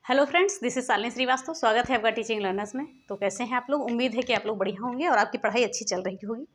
Hello friends, this is Shalini Srivastava. स्वागत है आपका टीचिंग लर्नर्स में। तो कैसे हैं आप लोग? उम्मीद है कि आप लोग बढ़िया होंगे और आपकी पढ़ाई अच्छी चल रही होगी।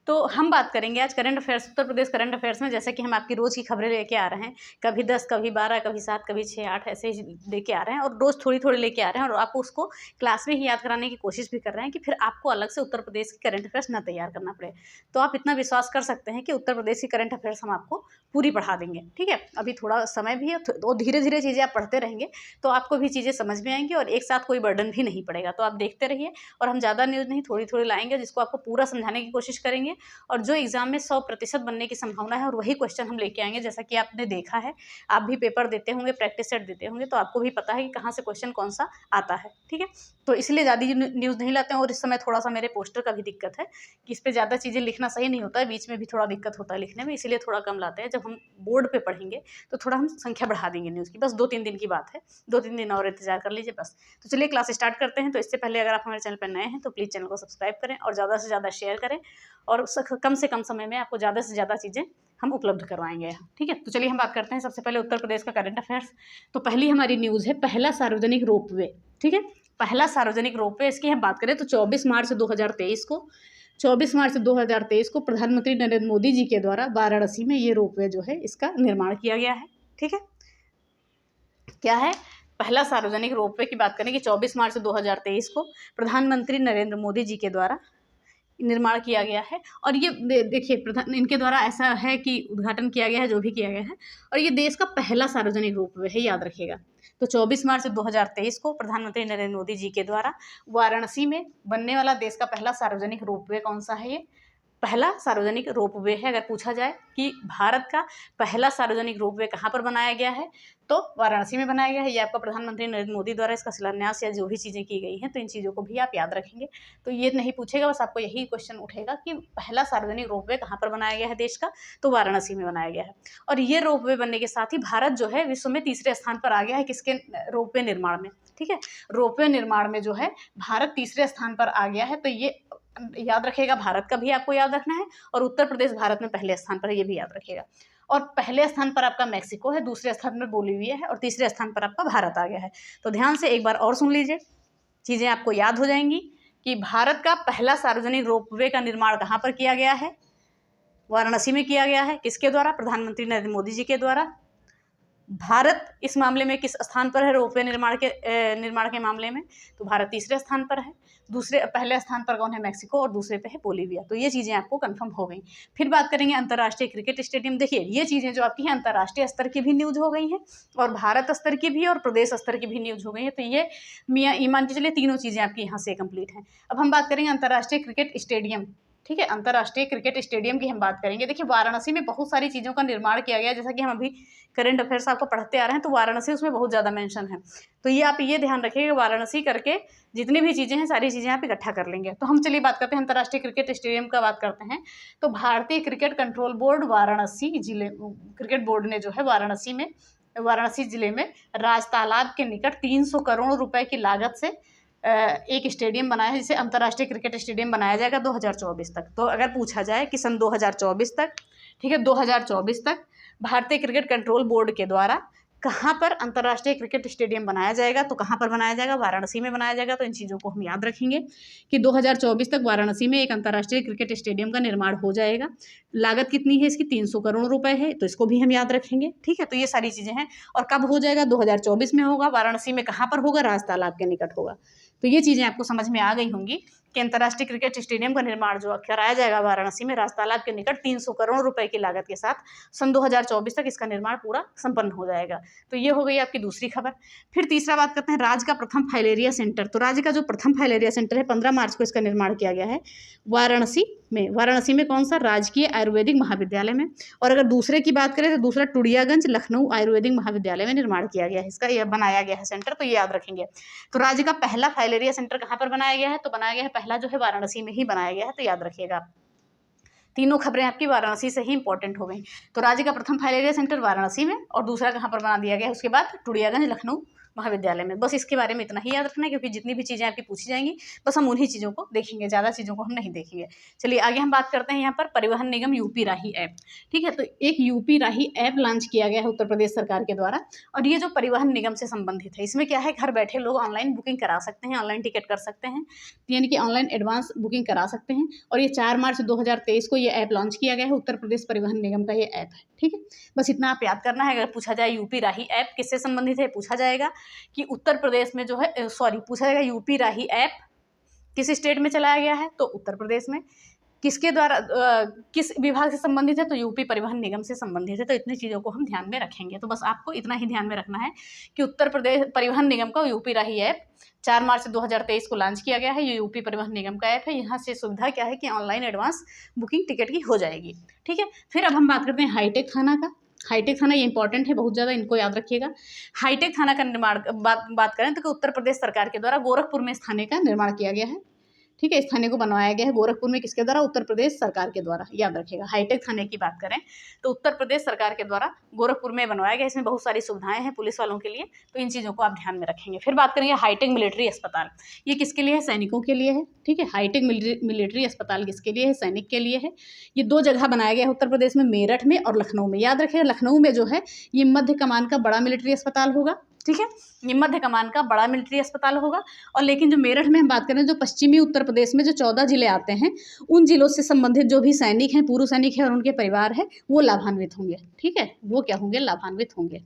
तो हम बात करेंगे आज current affairs, Uttar Pradesh current affairs में। जैसे कि हम आपकी रोज़ की खबरें लेके आ रहे हैं, कभी 10, कभी 12, कभी 7, कभी 6, 8 ऐसे ही लेके आ रहे हैं और रोज़ थोड़ी थोड़ी लेके आ रहे हैं और आपको उसको क्लास में ही याद कराने की कोशिश भी कर रहे हैं कि फिर आपको अलग से उत्तर प्रदेश की करंट अफेयर्स ना तैयार करना पड़े। तो आप इतना विश्वास कर सकते हैं कि उत्तर प्रदेश की करंट अफेयर्स हम आपको पूरी पढ़ा देंगे। ठीक है, अभी थोड़ा समय भी है तो धीरे धीरे चीज़ें आप पढ़ते रहेंगे तो आपको भी चीज़ें समझ में आएंगी और एक साथ कोई बर्डन भी नहीं पड़ेगा। तो आप देखते रहिए और हम ज़्यादा न्यूज़ नहीं, थोड़ी थोड़ी लाएंगे जिसको आपको पूरा समझाने की कोशिश करेंगे और जो एग्जाम में 100% बनने की संभावना है और वही क्वेश्चन हम लेके आएंगे। जैसा कि आपने देखा है, आप भी पेपर देते होंगे, प्रैक्टिस सेट देते होंगे, तो आपको भी पता है कि कहाँ से क्वेश्चन कौन सा आता है। ठीक है, तो इसलिए ज़्यादा न्यूज़ नहीं लाते हैं और इस समय थोड़ा सा मेरे पोस्टर का भी दिक्कत है कि इस पर ज़्यादा चीज़ें लिखना सही नहीं होता है, बीच में भी थोड़ा दिक्कत होता है लिखने में, इसलिए थोड़ा कम लाते हैं। जब हम बोर्ड पे पढ़ेंगे तो थोड़ा हम संख्या बढ़ा देंगे न्यूज़ की। बस 2-3 दिन की बात है, 2-3 दिन और इंतजार कर लीजिए बस। तो चलिए क्लास स्टार्ट करते हैं। तो इससे पहले अगर आप हमारे चैनल पर नए हैं तो प्लीज़ चैनल को सब्सक्राइब करें और ज़्यादा से ज़्यादा शेयर करें और कम से कम समय में आपको ज़्यादा से ज़्यादा चीज़ें हम उपलब्ध करवाएंगे यहाँ। ठीक है, तो चलिए हम बात करते हैं सबसे पहले उत्तर प्रदेश का करंट अफेयर्स। तो पहली हमारी न्यूज़ है पहला सार्वजनिक रोपवे। ठीक है, पहला सार्वजनिक रोपवे, इसकी हम बात करें तो 24 मार्च 2023 को प्रधानमंत्री नरेंद्र मोदी जी के द्वारा वाराणसी में ये रोपवे जो है इसका निर्माण किया गया है। ठीक है, क्या है पहला सार्वजनिक रोपवे की बात करें कि 24 मार्च 2023 को प्रधानमंत्री नरेंद्र मोदी जी के द्वारा निर्माण किया गया है। और ये देखिए इनके द्वारा ऐसा है कि उद्घाटन किया गया है, जो भी किया गया है, और ये देश का पहला सार्वजनिक रोपवे है, याद रखिएगा। तो 24 मार्च 2023 को प्रधानमंत्री नरेंद्र मोदी जी के द्वारा वाराणसी में बनने वाला देश का पहला सार्वजनिक रोपवे कौन सा है? ये पहला सार्वजनिक रोपवे है। अगर पूछा जाए कि भारत का पहला सार्वजनिक रोपवे कहाँ पर बनाया गया है तो वाराणसी में बनाया गया है। ये आपका प्रधानमंत्री नरेंद्र मोदी द्वारा इसका शिलान्यास या जो भी चीज़ें की गई हैं, तो इन चीज़ों को भी आप याद रखेंगे। तो ये नहीं पूछेगा, बस आपको यही क्वेश्चन उठेगा कि पहला सार्वजनिक रोपवे कहाँ पर बनाया गया है देश का, तो वाराणसी में बनाया गया है। और ये रोपवे बनने के साथ ही भारत जो है विश्व में तीसरे स्थान पर आ गया है। किसके? रोपवे निर्माण में। ठीक है, रोपवे निर्माण में जो है भारत तीसरे स्थान पर आ गया है। तो ये याद रखिएगा, भारत का भी आपको याद रखना है और उत्तर प्रदेश भारत में पहले स्थान पर है, ये भी याद रखिएगा। और पहले स्थान पर आपका मैक्सिको है, दूसरे स्थान पर बोलीविया है और तीसरे स्थान पर आपका भारत आ गया है। तो ध्यान से एक बार और सुन लीजिए, चीज़ें आपको याद हो जाएंगी कि भारत का पहला सार्वजनिक रोपवे का निर्माण कहाँ पर किया गया है? वाराणसी में किया गया है। किसके द्वारा? प्रधानमंत्री नरेंद्र मोदी जी के द्वारा। भारत इस मामले में किस स्थान पर है रोपवे निर्माण के मामले में? तो भारत तीसरे स्थान पर है। पहले स्थान पर कौन है? मैक्सिको, और दूसरे पे है बोलीविया। तो ये चीज़ें आपको कंफर्म हो गई। फिर बात करेंगे अंतर्राष्ट्रीय क्रिकेट स्टेडियम। देखिए ये चीज़ें जो आपकी हैं अंतर्राष्ट्रीय स्तर की भी न्यूज़ हो गई हैं और भारत स्तर की भी और प्रदेश स्तर की भी न्यूज़ हो गई है। तो ये मान के चलिए तीनों चीज़ें आपकी यहाँ से कंप्लीट हैं। अब हम बात करेंगे अंतर्राष्ट्रीय क्रिकेट स्टेडियम। ठीक है, अंतर्राष्ट्रीय क्रिकेट स्टेडियम की हम बात करेंगे। देखिए वाराणसी में बहुत सारी चीज़ों का निर्माण किया गया है, जैसा कि हम अभी करंट अफेयर्स आपको पढ़ते आ रहे हैं, तो वाराणसी उसमें बहुत ज़्यादा मेंशन है। तो ये आप ये ध्यान रखिएगा, वाराणसी करके जितनी भी चीज़ें हैं सारी चीज़ें आप इकट्ठा कर लेंगे। तो हम चलिए बात करते हैं अंतर्राष्ट्रीय क्रिकेट स्टेडियम का बात करते हैं। तो भारतीय क्रिकेट कंट्रोल बोर्ड वाराणसी जिले क्रिकेट बोर्ड ने जो है वाराणसी जिले में राजतालाब के निकट 300 करोड़ रुपए की लागत से एक स्टेडियम बनाया है, जिसे अंतर्राष्ट्रीय क्रिकेट स्टेडियम बनाया जाएगा 2024 तक। तो अगर पूछा जाए कि सन 2024 तक, ठीक है, 2024 तक भारतीय क्रिकेट कंट्रोल बोर्ड के द्वारा कहाँ पर अंतर्राष्ट्रीय क्रिकेट स्टेडियम बनाया जाएगा, तो कहाँ पर बनाया जाएगा? वाराणसी में बनाया जाएगा। तो इन चीज़ों को हम याद रखेंगे कि 2024 तक वाराणसी में एक अंतर्राष्ट्रीय क्रिकेट स्टेडियम का निर्माण हो जाएगा। लागत कितनी है इसकी? 300 करोड़ रुपए है, तो इसको भी हम याद रखेंगे। ठीक है, तो ये सारी चीज़ें हैं। और कब हो जाएगा? 2024 में होगा। वाराणसी में कहाँ पर होगा? राजतालाब के निकट होगा। तो ये चीज़ें आपको समझ में आ गई होंगी कि अंतर्राष्ट्रीय क्रिकेट स्टेडियम का निर्माण जो कराया जाएगा वाराणसी में राजतालाब के निकट 300 करोड़ रुपए की लागत के साथ सन 2024 तक इसका निर्माण पूरा संपन्न हो जाएगा। तो ये हो गई आपकी दूसरी खबर। फिर तीसरा बात करते हैं राज्य का प्रथम फाइलेरिया सेंटर। तो राज्य का जो प्रथम फाइलेरिया सेंटर है 15 मार्च को इसका निर्माण किया गया है वाराणसी में कौन सा? राजकीय आयुर्वेदिक महाविद्यालय में। और अगर दूसरे की बात करें तो दूसरा टुडियागंज लखनऊ आयुर्वेदिक महाविद्यालय में निर्माण किया गया है इसका, यह बनाया गया है सेंटर, तो ये याद रखेंगे। तो राज्य का पहला फाइलेरिया सेंटर कहाँ पर बनाया गया है? तो बनाया गया है पहला जो है वाराणसी में ही बनाया गया है, तो याद रखिएगा आप। तीनों खबरें आपकी वाराणसी से ही इंपॉर्टेंट हो गई। तो राज्य का प्रथम फाइलेरिया सेंटर वाराणसी में और दूसरा कहाँ पर बना दिया गया है उसके बाद? टुडियागंज लखनऊ महाविद्यालय में। बस इसके बारे में इतना ही याद रखना है, क्योंकि जितनी भी चीज़ें आपकी पूछी जाएंगी बस हम उन्हीं चीज़ों को देखेंगे, ज़्यादा चीज़ों को हम नहीं देखेंगे। चलिए आगे हम बात करते हैं यहाँ पर परिवहन निगम यूपी राही ऐप। ठीक है, तो एक यूपी राही ऐप लॉन्च किया गया है उत्तर प्रदेश सरकार के द्वारा, और ये जो परिवहन निगम से संबंधित है, इसमें क्या है, घर बैठे लोग ऑनलाइन बुकिंग करा सकते हैं, ऑनलाइन टिकट कर सकते हैं, यानी कि ऑनलाइन एडवांस बुकिंग करा सकते हैं। और ये 4 मार्च 2023 को ये ऐप लॉन्च किया गया है, उत्तर प्रदेश परिवहन निगम का ये ऐप है। ठीक है, बस इतना आप याद करना है। अगर पूछा जाए यूपी राही ऐप किससे संबंधित है, पूछा जाएगा कि उत्तर प्रदेश में जो है पूछा जाएगा यूपी राही ऐप किस स्टेट में चलाया गया है, तो उत्तर प्रदेश में। किसके द्वारा किस विभाग से संबंधित है, तो यूपी परिवहन निगम से संबंधित है। तो इतनी चीज़ों को हम ध्यान में रखेंगे। तो बस आपको इतना ही ध्यान में रखना है कि उत्तर प्रदेश परिवहन निगम का यूपी राही ऐप 4 मार्च 2023 को लॉन्च किया गया है। ये यूपी परिवहन निगम का ऐप है। यहाँ से सुविधा क्या है कि ऑनलाइन एडवांस बुकिंग टिकट की हो जाएगी। ठीक है, फिर अब हम बात करते हैं हाईटेक थाना का। हाईटेक थाना ये इंपॉर्टेंट है बहुत ज़्यादा, इनको याद रखिएगा। हाईटेक थाना का निर्माण बात करें तो उत्तर प्रदेश सरकार के द्वारा गोरखपुर में इस थाने का निर्माण किया गया है। ठीक है, इस थाने को बनवाया गया है गोरखपुर में, किसके द्वारा, उत्तर प्रदेश सरकार के द्वारा। याद रखिएगा, हाईटेक थाने की बात करें तो उत्तर प्रदेश सरकार के द्वारा गोरखपुर में बनवाया गया। इसमें बहुत सारी सुविधाएं हैं पुलिस वालों के लिए, तो इन चीज़ों को आप ध्यान में रखेंगे। फिर बात करेंगे हाईटेक मिलिट्री अस्पताल। ये किसके लिए है, सैनिकों के लिए है। ठीक है, हाईटेक मिलिट्री अस्पताल किसके लिए है, सैनिक के लिए है। ये 2 जगह बनाया गया है उत्तर प्रदेश में, मेरठ में और लखनऊ में। याद रखिएगा, लखनऊ में जो है ये मध्य कमान का बड़ा मिलिट्री अस्पताल होगा। ठीक है, ये मध्य कमान का बड़ा मिलिट्री अस्पताल होगा। और लेकिन जो मेरठ में हम बात करें, जो पश्चिमी उत्तर प्रदेश में जो 14 जिले आते हैं, उन जिलों से संबंधित जो भी सैनिक हैं, पूर्व सैनिक हैं और उनके परिवार है, वो लाभान्वित होंगे। ठीक है, वो क्या होंगे, लाभान्वित होंगे।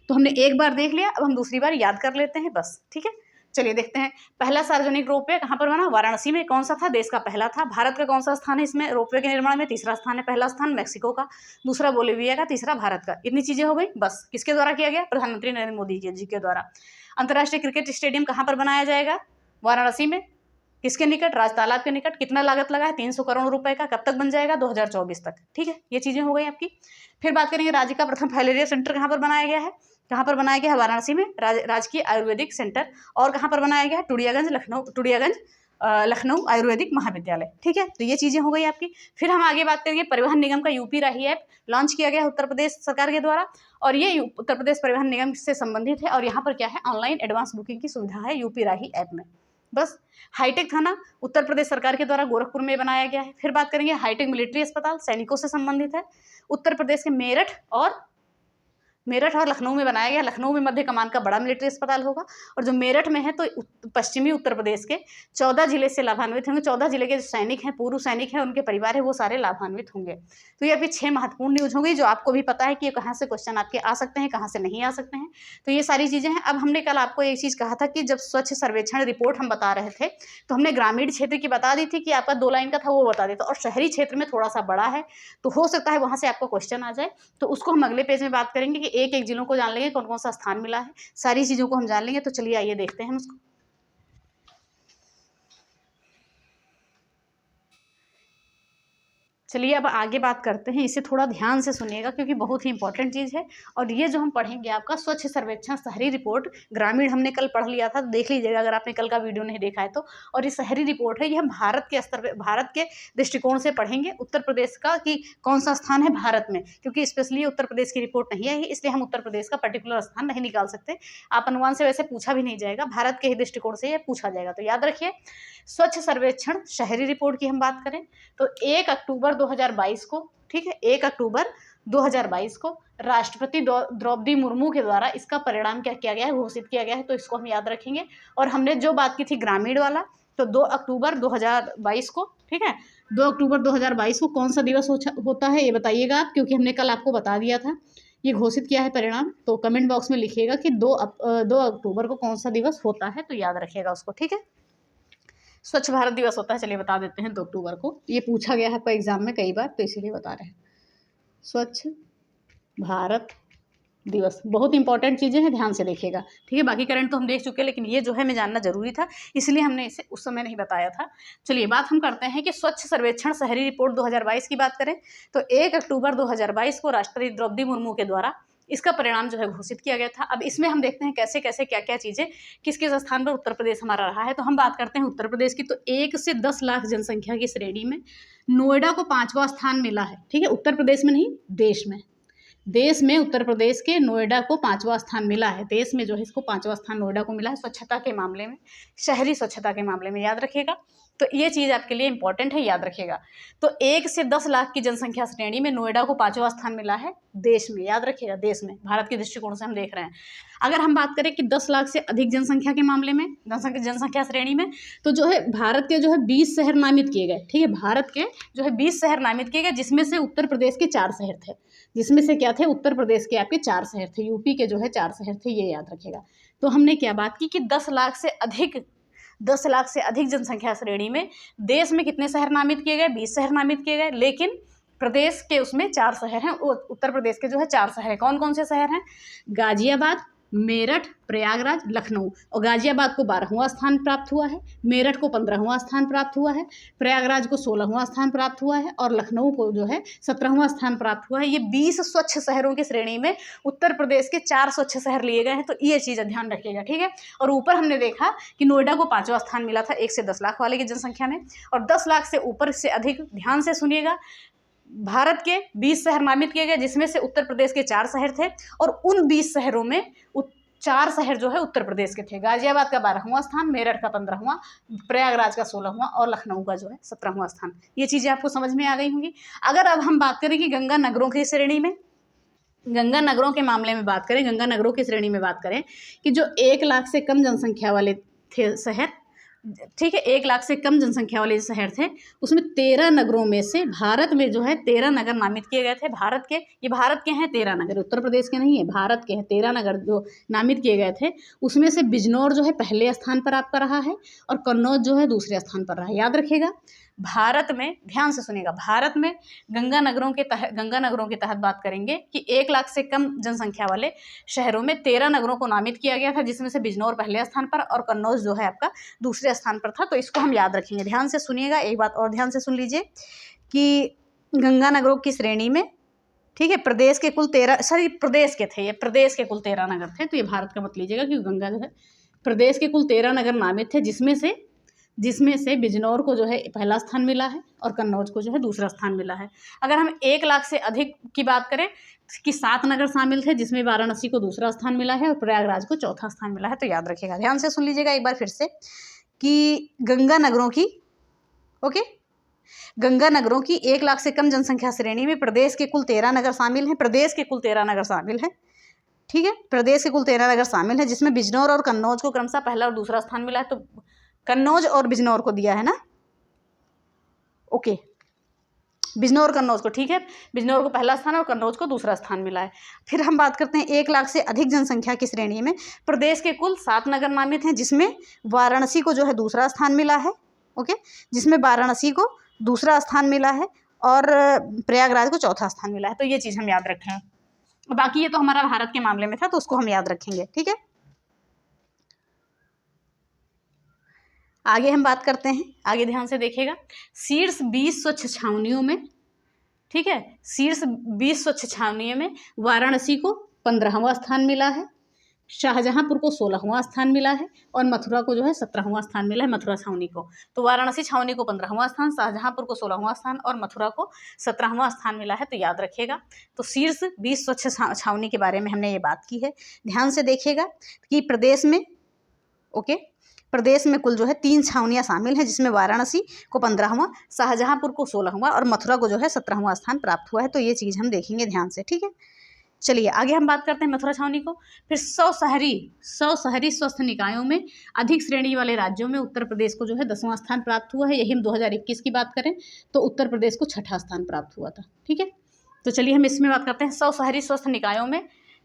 तो हमने एक बार देख लिया, अब हम दूसरी बार याद कर लेते हैं बस। ठीक है, चलिए देखते हैं। पहला सार्वजनिक रोपवे कहाँ पर बना, वाराणसी में। कौन सा था, देश का पहला था। भारत का कौन सा स्थान है इसमें रोपवे के निर्माण में, तीसरा स्थान है। पहला स्थान मैक्सिको का, दूसरा बोलिविया का, तीसरा भारत का। इतनी चीजें हो गई बस। किसके द्वारा किया गया, प्रधानमंत्री नरेंद्र मोदी जी के द्वारा। अंतर्राष्ट्रीय क्रिकेट स्टेडियम कहाँ पर बनाया जाएगा, वाराणसी में। किसके निकट, राज तालाब के निकट। कितना लागत लगा है, 300 करोड़ रुपए का। कब तक बन जाएगा, 2024 तक। ठीक है, ये चीजें हो गई आपकी। फिर बात करेंगे राज्य का प्रथम फाइलेरिया सेंटर कहाँ पर बनाया गया है। कहाँ पर बनाया गया है, वाराणसी में, राजकीय आयुर्वेदिक सेंटर। और कहाँ पर बनाया गया है, टूडियागंज लखनऊ आयुर्वेदिक महाविद्यालय। ठीक है, तो ये चीजें हो गई आपकी। फिर हम आगे बात करेंगे परिवहन निगम का यूपी राही ऐप लॉन्च किया गया है उत्तर प्रदेश सरकार के द्वारा, और ये उत्तर प्रदेश परिवहन निगम से संबंधित है। और यहाँ पर क्या है, ऑनलाइन एडवांस बुकिंग की सुविधा है यूपी राही ऐप में। बस। हाईटेक थाना उत्तर प्रदेश सरकार के द्वारा गोरखपुर में बनाया गया है। फिर बात करेंगे हाईटेक मिलिट्री अस्पताल, सैनिकों से संबंधित है, उत्तर प्रदेश के मेरठ और लखनऊ में बनाया गया। लखनऊ में मध्य कमान का बड़ा मिलिट्री अस्पताल होगा, और जो मेरठ में है तो पश्चिमी उत्तर प्रदेश के 14 जिले से लाभान्वित होंगे। 14 जिले के जो सैनिक हैं, पूर्व सैनिक हैं, उनके परिवार है, वो सारे लाभान्वित होंगे। तो ये अभी 6 महत्वपूर्ण न्यूज हो गई, जो आपको भी पता है कि कहाँ से क्वेश्चन आपके आ सकते हैं, कहाँ से नहीं आ सकते हैं। तो ये सारी चीज़ें हैं। अब हमने कल आपको एक चीज़ कहा था कि जब स्वच्छ सर्वेक्षण रिपोर्ट हम बता रहे थे, तो हमने ग्रामीण क्षेत्र की बता दी थी कि आपका 2 लाइन का था, वो बता देता, और शहरी क्षेत्र में थोड़ा सा बड़ा है, तो हो सकता है वहाँ से आपको क्वेश्चन आ जाए। तो उसको हम अगले पेज में बात करेंगे कि एक एक जिलों को जान लेंगे, कौन कौन सा स्थान मिला है, सारी चीजों को हम जान लेंगे। तो चलिए आइए देखते हैं हम उसको। चलिए अब आगे बात करते हैं, इसे थोड़ा ध्यान से सुनिएगा क्योंकि बहुत ही इंपॉर्टेंट चीज़ है। और ये जो हम पढ़ेंगे आपका स्वच्छ सर्वेक्षण शहरी रिपोर्ट ग्रामीण हमने कल पढ़ लिया था, देख लीजिएगा अगर आपने कल का वीडियो नहीं देखा है तो। और ये शहरी रिपोर्ट है, ये हम भारत के स्तर पर, भारत के दृष्टिकोण से पढ़ेंगे उत्तर प्रदेश का कि कौन सा स्थान है भारत में, क्योंकि स्पेशली उत्तर प्रदेश की रिपोर्ट नहीं है, इसलिए हम उत्तर प्रदेश का पर्टिकुलर स्थान नहीं निकाल सकते। आप अनुमान से वैसे पूछा भी नहीं जाएगा, भारत के ही दृष्टिकोण से ये पूछा जाएगा। तो याद रखिए, स्वच्छ सर्वेक्षण शहरी रिपोर्ट की हम बात करें तो 1 अक्टूबर 2022 को, ठीक है, 1 अक्टूबर 2022 को राष्ट्रपति द्रौपदी मुर्मू के द्वारा इसका परिणाम क्या किया गया है, घोषित किया गया है। तो इसको हम याद रखेंगे। और हमने जो बात की थी ग्रामीण वाला, तो 2 अक्टूबर 2022 को, ठीक है, 2 अक्टूबर 2022 को कौन सा दिवस होता है ये बताइएगा आप, क्योंकि हमने कल आपको बता दिया था ये घोषित किया है परिणाम। तो कमेंट बॉक्स में लिखिएगा कि 2 अक्टूबर को कौन सा दिवस होता है, तो याद रखिएगा उसको। ठीक है, स्वच्छ भारत दिवस होता है। चलिए बता देते हैं 2 अक्टूबर को, ये पूछा गया है आपको एग्जाम में कई बार, तो इसीलिए बता रहे हैं। स्वच्छ भारत दिवस बहुत इंपॉर्टेंट चीज़ें हैं, ध्यान से देखिएगा। ठीक है, बाकी करंट तो हम देख चुके हैं, लेकिन ये जो है हमें जानना जरूरी था, इसलिए हमने इसे उस समय नहीं बताया था। चलिए बात हम करते हैं कि स्वच्छ सर्वेक्षण शहरी रिपोर्ट 2022 की बात करें तो 1 अक्टूबर 2022 को राष्ट्रपति द्रौपदी मुर्मू के द्वारा इसका परिणाम जो है घोषित किया गया था। अब इसमें हम देखते हैं कैसे कैसे क्या क्या चीज़ें किस किस स्थान पर उत्तर प्रदेश हमारा रहा है। तो हम बात करते हैं उत्तर प्रदेश की, तो 1 से 10 लाख जनसंख्या की श्रेणी में नोएडा को 5वां स्थान मिला है। ठीक है, उत्तर प्रदेश में नहीं, देश में। देश में उत्तर प्रदेश के नोएडा को 5वां स्थान मिला है। देश में जो है इसको 5वां स्थान नोएडा को मिला है स्वच्छता के मामले में, शहरी स्वच्छता के मामले में, याद रखिएगा। तो ये चीज़ आपके लिए इंपॉर्टेंट है, याद रखिएगा। तो 1 से 10 लाख की जनसंख्या श्रेणी में नोएडा को 5वां स्थान मिला है देश में, याद रखिएगा, देश में, भारत के दृष्टिकोण से हम देख रहे हैं। अगर हम बात करें कि 10 लाख से अधिक जनसंख्या के मामले में, जनसंख्या श्रेणी में, तो जो है भारत के जो है 20 शहर नामित किए गए, ठीक है, भारत के जो है 20 शहर नामित किए गए, जिसमें से उत्तर प्रदेश के 4 शहर थे, जिसमें से क्या थे, उत्तर प्रदेश के आपके 4 शहर थे, यूपी के जो है 4 शहर थे, ये याद रखिएगा। तो हमने क्या बात की कि 10 लाख से अधिक जनसंख्या श्रेणी में देश में कितने शहर नामित किए गए, 20 शहर नामित किए गए, लेकिन प्रदेश के उसमें 4 शहर हैं, उत्तर प्रदेश के जो है 4 शहर हैं। कौन कौन से शहर हैं? गाजियाबाद, मेरठ, प्रयागराज, लखनऊ। और गाजियाबाद को 12वां स्थान प्राप्त हुआ है, मेरठ को 15वां स्थान प्राप्त हुआ है, प्रयागराज को 16वां स्थान प्राप्त हुआ है और लखनऊ को जो है 17वां स्थान प्राप्त हुआ है। ये 20 स्वच्छ शहरों की श्रेणी में उत्तर प्रदेश के 4 स्वच्छ शहर लिए गए हैं, तो ये चीज़ ध्यान रखिएगा, ठीक है। और ऊपर हमने देखा कि नोएडा को 5वां स्थान मिला था 1 से 10 लाख वाले की जनसंख्या में, और 10 लाख से ऊपर से अधिक, ध्यान से सुनिएगा, भारत के 20 शहर नामित किए गए, जिसमें से उत्तर प्रदेश के 4 शहर थे, और उन 20 शहरों में 4 शहर जो है उत्तर प्रदेश के थे। गाजियाबाद का 12वां स्थान, मेरठ का 15वां, प्रयागराज का 16वां और लखनऊ का जो है 17वां स्थान। ये चीज़ें आपको समझ में आ गई होंगी। अगर अब हम बात करें कि गंगा नगरों की श्रेणी में, गंगा नगरों के मामले में बात करें, गंगा नगरों की श्रेणी में बात करें कि जो 1 लाख से कम जनसंख्या वाले थे शहर, ठीक है, 1 लाख से कम जनसंख्या वाले शहर थे, उसमें 13 नगरों में से भारत में जो है 13 नगर नामित किए गए थे। भारत के, ये भारत के हैं 13 नगर, उत्तर प्रदेश के नहीं है, भारत के हैं 13 नगर जो नामित किए गए थे। उसमें से बिजनौर जो है पहले स्थान पर आपका रहा है और कन्नौज जो है दूसरे स्थान पर रहा है, याद रखिएगा। भारत में, ध्यान से सुनिएगा, भारत में गंगा नगरों के तहत बात करेंगे कि 1 लाख से कम जनसंख्या वाले शहरों में 13 नगरों को नामित किया गया था, जिसमें से बिजनौर पहले स्थान पर और कन्नौज जो है आपका दूसरे स्थान पर था। तो इसको हम याद रखेंगे, ध्यान से सुनिएगा। एक बात और ध्यान से सुन लीजिए कि गंगा नगरों की श्रेणी में, ठीक है, प्रदेश के कुल 13 नगर थे, तो ये भारत का मत लीजिएगा, क्योंकि गंगा जो है प्रदेश के कुल 13 नगर नामित थे, जिसमें से बिजनौर को जो है पहला स्थान मिला है और कन्नौज को जो है दूसरा स्थान मिला है। अगर हम 1 लाख से अधिक की बात करें कि 7 नगर शामिल थे, जिसमें वाराणसी को दूसरा स्थान मिला है और प्रयागराज को चौथा स्थान मिला है। तो याद रखिएगा, ध्यान से सुन लीजिएगा एक बार फिर से कि गंगा नगरों की 1 लाख से कम जनसंख्या श्रेणी में प्रदेश के कुल 13 नगर शामिल हैं, ठीक है, प्रदेश के कुल 13 नगर शामिल हैं, जिसमें बिजनौर और कन्नौज को क्रमशः पहला और दूसरा स्थान मिला है। तो कन्नौज और बिजनौर को दिया है ना, ओके, बिजनौर कन्नौज को, ठीक है, बिजनौर को पहला स्थान और कन्नौज को दूसरा स्थान मिला है। फिर हम बात करते हैं 1 लाख से अधिक जनसंख्या की श्रेणी में प्रदेश के कुल 7 नगर नामित हैं, जिसमें वाराणसी को जो है दूसरा स्थान मिला है, ओके, जिसमें वाराणसी को दूसरा स्थान मिला है और प्रयागराज को चौथा स्थान मिला है। तो ये चीज़ हम याद रखें। बाकी ये तो हमारा भारत के मामले में था, तो उसको हम याद रखेंगे, ठीक है। आगे हम बात करते हैं, आगे ध्यान से देखिएगा, शीर्ष 20 स्वच्छ छावनियों में, ठीक है, शीर्ष 20 स्वच्छ छावनियों में वाराणसी को 15वां स्थान मिला है, शाहजहांपुर को 16वां स्थान मिला है और मथुरा को जो है 17वां स्थान मिला है, मथुरा छावनी को। तो वाराणसी छावनी को 15वां स्थान, शाहजहांपुर को 16वां स्थान और मथुरा को 17वां स्थान मिला है। तो याद रखिएगा। तो शीर्ष 20 स्वच्छ छावनी के बारे में हमने ये बात की है। ध्यान से देखिएगा कि प्रदेश में कुल जो है 3 छावनियाँ शामिल हैं, जिसमें वाराणसी को 15वां, शाहजहांपुर को 16वां और मथुरा को जो है 17वां स्थान प्राप्त हुआ है। तो ये चीज़ हम देखेंगे ध्यान से, ठीक है। चलिए आगे हम बात करते हैं मथुरा छावनी को। फिर 100 शहरी स्वस्थ निकायों में अधिक श्रेणी वाले राज्यों में उत्तर प्रदेश को जो है 10वां स्थान प्राप्त हुआ है। यही हम 2021 की बात करें तो उत्तर प्रदेश को 6ठा स्थान प्राप्त हुआ था, ठीक है। तो चलिए हम इसमें बात करते हैं 100 शहरी स्वस्थ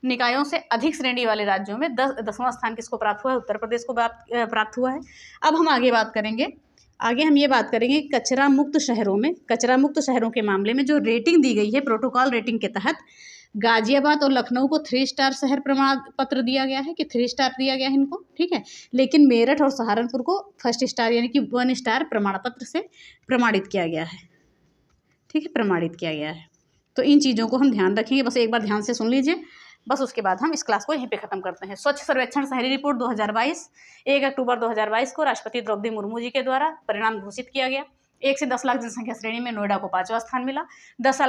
निकायों से अधिक श्रेणी वाले राज्यों में 10वां स्थान किसको प्राप्त हुआ है? उत्तर प्रदेश को प्राप्त हुआ है। अब हम आगे बात करेंगे, हम ये बात करेंगे कचरा मुक्त शहरों के मामले में जो रेटिंग दी गई है प्रोटोकॉल रेटिंग के तहत, गाजियाबाद और लखनऊ को 3 स्टार शहर प्रमाण पत्र दिया गया है कि 3 स्टार दिया गया है इनको, ठीक है। लेकिन मेरठ और सहारनपुर को 1 स्टार यानी कि 1 स्टार प्रमाण पत्र से प्रमाणित किया गया है, ठीक है, प्रमाणित किया गया है। तो इन चीज़ों को हम ध्यान रखेंगे, बस एक बार ध्यान से सुन लीजिए, बस उसके बाद हम इस क्लास को यहीं पे ख़त्म करते हैं। स्वच्छ सर्वेक्षण शहरी रिपोर्ट 2022 1 अक्टूबर 2022 को राष्ट्रपति द्रौपदी मुर्मू जी के द्वारा परिणाम घोषित किया गया। 1 से 10 लाख जनसंख्या श्रेणी में नोएडा को 5वां स्थान मिला। 10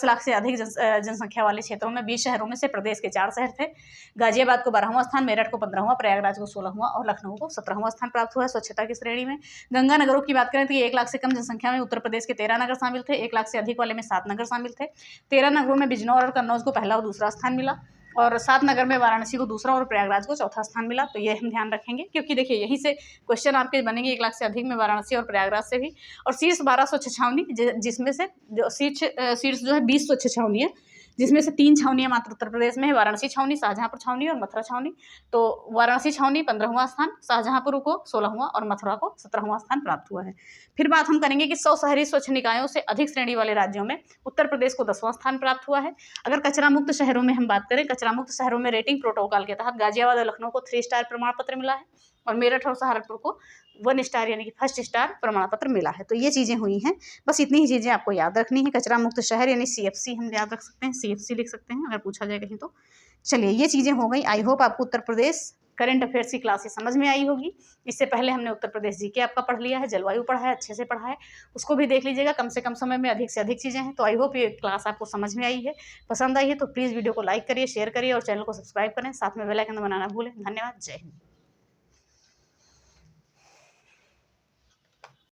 लाख से अधिक जनसंख्या वाले क्षेत्रों में 20 शहरों में से प्रदेश के 4 शहर थे। गाजियाबाद को 12वां स्थान, मेरठ को 15वां, प्रयागराज को 16वां और लखनऊ को 17वां स्थान प्राप्त हुआ है स्वच्छता की श्रेणी में। गंगा नगरों की बात करें तो 1 लाख से कम जनसंख्या में उत्तर प्रदेश के 13 नगर शामिल थे। 1 लाख से अधिक वाले में 7 नगर शामिल थे। 13 नगरों में बिजनौर और कन्नौज को पहला और दूसरा स्थान मिला और 7 नगर में वाराणसी को दूसरा और प्रयागराज को चौथा स्थान मिला। तो ये हम ध्यान रखेंगे, क्योंकि देखिए यहीं से क्वेश्चन आपके बनेंगे 1 लाख से अधिक में वाराणसी और प्रयागराज से भी। और शीर्ष 12 स्वच्छ छावनी, जिसमें से जो शीर्ष जो है 20 स्वच्छ छावनी है, जिसमें से 3 छावनियाँ मात्र उत्तर प्रदेश में है, वाराणसी छावनी, शाहजहाँपुर छावनी और मथुरा छावनी। तो वाराणसी छावनी 15वां स्थान, शाहजहाँपुर को 16वां और मथुरा को 17वां स्थान प्राप्त हुआ है। फिर बात हम करेंगे कि 100 शहरी स्वच्छ निकायों से अधिक श्रेणी वाले राज्यों में उत्तर प्रदेश को 10वां स्थान प्राप्त हुआ है। अगर कचरा मुक्त शहरों में हम बात करें, कचरा मुक्त शहरों में रेटिंग प्रोटोकॉल के तहत गाजियाबाद और लखनऊ को 3 स्टार प्रमाण पत्र मिला है और मेरठ और सहारनपुर को 1 स्टार यानी कि 1st स्टार प्रमाण पत्र मिला है। तो ये चीज़ें हुई हैं, बस इतनी ही चीज़ें आपको याद रखनी है। कचरा मुक्त शहर यानी CFC हम याद रख सकते हैं, CFC लिख सकते हैं अगर पूछा जाए कहीं तो। चलिए ये चीज़ें हो गई। आई होप आपको उत्तर प्रदेश करंट अफेयर्स की क्लासेस समझ में आई होगी। इससे पहले हमने उत्तर प्रदेश जीके आपका पढ़ लिया है, जलवायु पढ़ा है, अच्छे से पढ़ा है, उसको भी देख लीजिएगा। कम से कम समय में अधिक से अधिक चीज़ें हैं। तो आई होप ये क्लास आपको समझ में आई है, पसंद आई है तो प्लीज़ वीडियो को लाइक करिए, शेयर करिए और चैनल को सब्सक्राइब करें, साथ में बेल आइकन दबाना ना भूलें। धन्यवाद, जय हिंद।